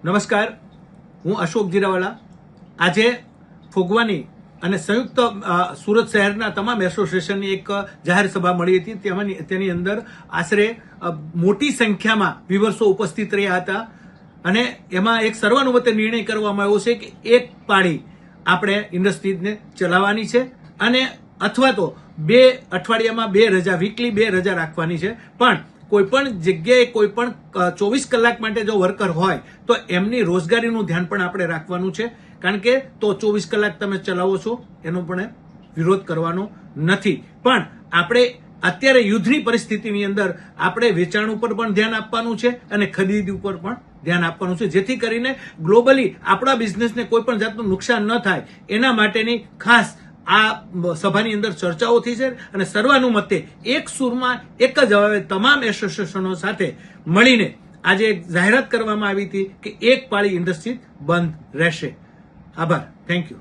નમસ્કાર, હું અશોક જીરાવાલા. આજે ફોગવાની અને સંયુક્ત સુરત શહેરના તમામ એસોસિએશનની એક જાહેર સભા મળી હતી. તેની અંદર આશરે મોટી સંખ્યામાં વિવર્સો ઉપસ્થિત રહ્યા હતા અને એમાં એક સર્વાનુમતે નિર્ણય કરવામાં આવ્યો છે કે એક પાળી આપણે ઇન્ડસ્ટ્રીઝને ચલાવવાની છે અને અથવા તો 2 અઠવાડિયામાં 2 રજા, વીકલી 2 રજા રાખવાની છે. પણ કોઈપણ જગ્યાએ કોઈપણ 24 કલાક માટે જો વર્કર હોય તો એમની રોજગારીનું ધ્યાન પણ આપણે રાખવાનું છે, કારણ કે તો 24 કલાક તમે ચલાવો છો એનો પણ વિરોધ કરવાનો નથી. પણ આપણે અત્યારે યુદ્ધની પરિસ્થિતિની અંદર આપણે વેચાણ ઉપર પણ ધ્યાન આપવાનું છે અને ખરીદી ઉપર પણ ધ્યાન આપવાનું છે, જેથી કરીને ગ્લોબલી આપણા બિઝનેસને કોઈ પણ જાતનું નુકસાન ન થાય એના માટેની ખાસ આ સભાની અંદર ચર્ચાઓ થઈ છે અને સર્વાનુમતે એક સુરમાં એક જ અવાજે તમામ એસોસિએશનો સાથે મળીને આજે એક જાહેરાત કરવામાં આવી હતી કે એક પાળી ઇન્ડસ્ટ્રી બંધ રહેશે. આભાર. Thank you.